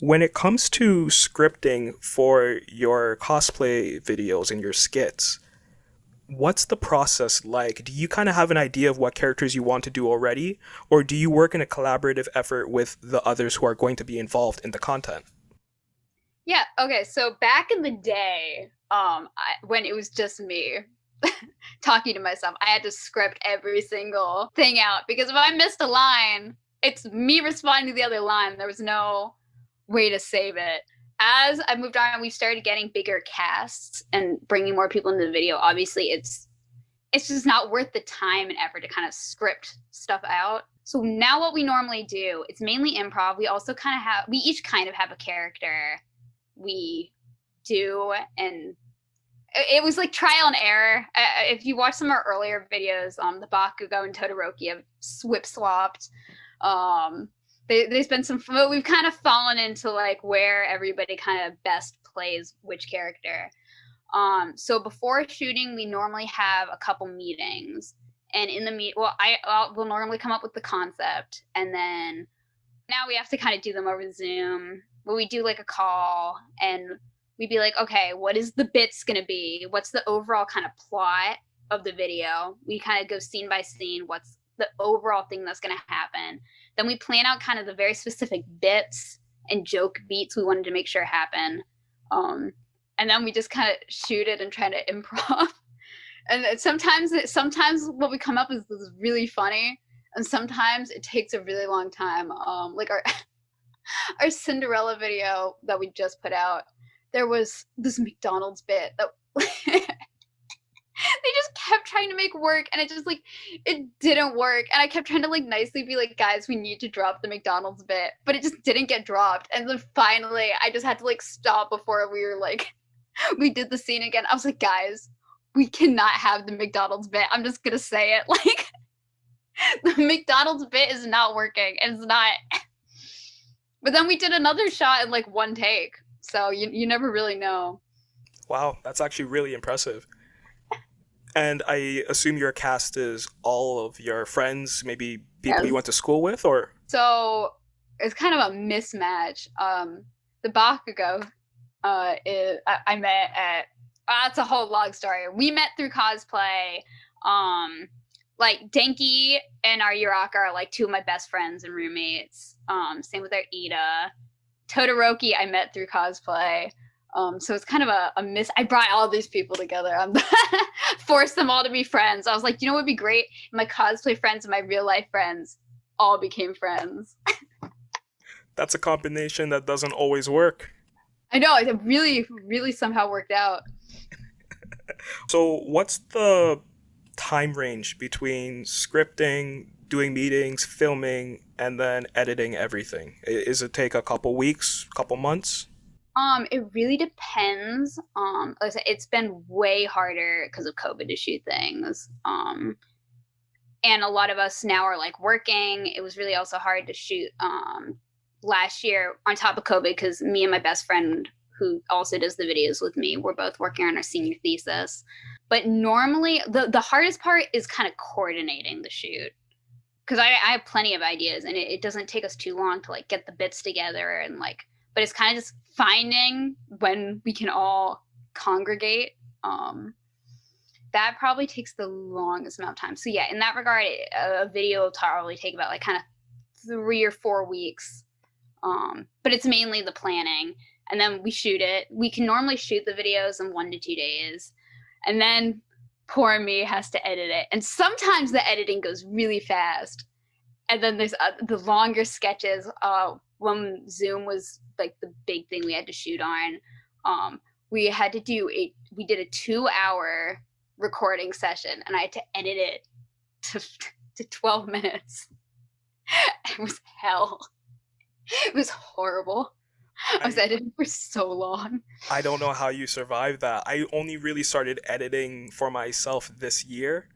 When it comes to scripting for your cosplay videos and your skits, what's the process like? Do you kind of have an idea of what characters you want to do already, or do you work in a collaborative effort with the others who are going to be involved in the content? Yeah, okay, so back in the day, when it was just me talking to myself, I had to script every single thing out because if I missed a line, it's me responding to the other line. There was no way to save it. As I moved on, we started getting bigger casts and bringing more people into the video. Obviously, it's just not worth the time and effort to kind of script stuff out. So now what we normally do, it's mainly improv. We also kind of have, we each kind of have a character we do, and it was like trial and error. If you watch some of our earlier videos, the Bakugo and Todoroki have whip swapped. There's been some, we've kind of fallen into like where everybody kind of best plays which character. So before shooting, we normally have a couple meetings, and in the well, I will normally come up with the concept, and then now we have to kind of do them over Zoom. But we do like a call, and we'd be like, okay, what is the bits gonna be? What's the overall kind of plot of the video? We kind of go scene by scene. What's the overall thing that's gonna happen? Then we plan out kind of the very specific bits and joke beats we wanted to make sure happen. And then we just kind of shoot it and try to improv. And sometimes what we come up with is really funny, and sometimes it takes a really long time. Like our Cinderella video that we just put out, there was this McDonald's bit that they just kept trying to make work, and it didn't work. And I kept trying to like nicely be like, guys, we need to drop the McDonald's bit, but it just didn't get dropped. And then finally I just had to like stop before we were like we did the scene again. I was like, guys, we cannot have the McDonald's bit. I'm just gonna say it. Like the McDonald's bit is not working. It's not. But then we did another shot in like one take. So you never really know. Wow, that's actually really impressive. And I assume your cast is all of your friends, maybe people you Yes. went to school with, or So it's kind of a mismatch. The Bakugo I met at, that's a whole long story. We met through cosplay. Like Denki and our Yuraka are like two of my best friends and roommates. Same with our Ida. Todoroki I met through cosplay. So it's kind of a miss. I brought all these people together. Forced them all to be friends. I was like, you know what would be great? My cosplay friends and my real life friends all became friends. that's a combination that doesn't always work. I know, it really, really somehow worked out. So, what's the time range between scripting, doing meetings, filming, and then editing everything? Is it take a couple weeks, couple months? It really depends. Like I said, it's been way harder because of COVID to shoot things. And a lot of us now are like working. It was really also hard to shoot last year on top of COVID because me and my best friend, who also does the videos with me, we're both working on our senior thesis. But normally, the hardest part is kind of coordinating the shoot because I have plenty of ideas, and it doesn't take us too long to like get the bits together and like. But it's kind of just finding when we can all congregate. That probably takes the longest amount of time. So yeah, in that regard, a video will probably take about like kind of 3 or 4 weeks. But it's mainly the planning, and then we shoot it. We can normally shoot the videos in 1 to 2 days, and then poor me has to edit it. And sometimes the editing goes really fast, and then there's the longer sketches. When Zoom was like the big thing we had to shoot on, we had to we did a 2 hour recording session, and I had to edit it to 12 minutes. It was hell. It was horrible. I was I editing for so long. I don't know how you survive that. I only really started editing for myself this year,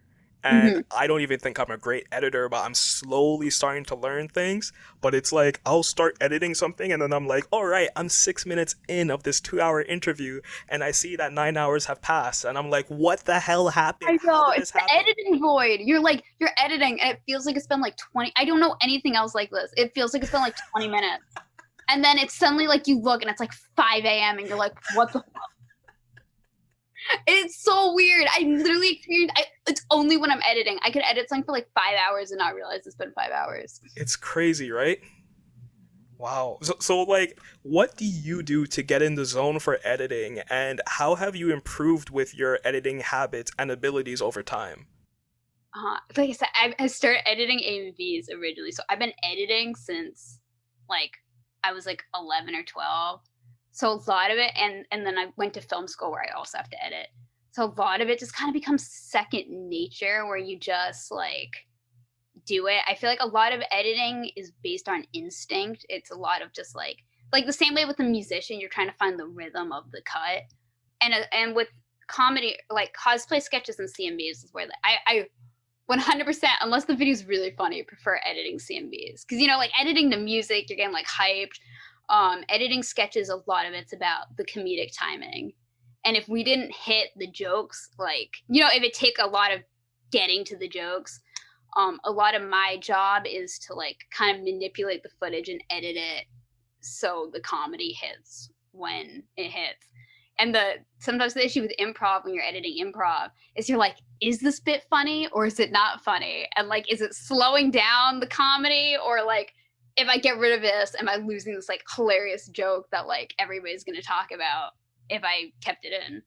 and Mhm. I don't even think I'm a great editor, but I'm slowly starting to learn things. But it's like I'll start editing something, and then I'm like, all right, I'm 6 minutes in of this 2 hour interview, and I see that 9 hours have passed, and I'm like, what the hell happened? I How know, did it's this the happen? editing void. You're editing, and it feels like it's been like 20. I don't know anything else like this. It feels like it's been like 20 minutes. And then it's suddenly like you look and it's like 5 a.m. and you're like, what the fuck? It's so weird. I literally experienced it's only when I'm editing. I could edit something for like 5 hours and not realize it's been 5 hours. It's crazy, right? Wow. So like, what do you do to get in the zone for editing, and how have you improved with your editing habits and abilities over time? Like I said, I started editing AMVs originally. So I've been editing since like I was like 11 or 12. So a lot of it, and then I went to film school where I also have to edit. So a lot of it just kind of becomes second nature where you just like do it. I feel like a lot of editing is based on instinct. It's a lot of just like the same way with a musician, you're trying to find the rhythm of the cut. And with comedy, like cosplay sketches and CMVs is where I 100%, unless the video's really funny, I prefer editing CMVs. Because, you know, like editing the music, you're getting like hyped. Editing sketches, a lot of it's about the comedic timing. And if we didn't hit the jokes, like, you know, if it take a lot of getting to the jokes, a lot of my job is to like kind of manipulate the footage and edit it so the comedy hits when it hits. And sometimes the issue with improv when you're editing improv is you're like, is this bit funny or is it not funny? And like, is it slowing down the comedy, or like, if I get rid of this, am I losing this like hilarious joke that like everybody's gonna talk about if I kept it in?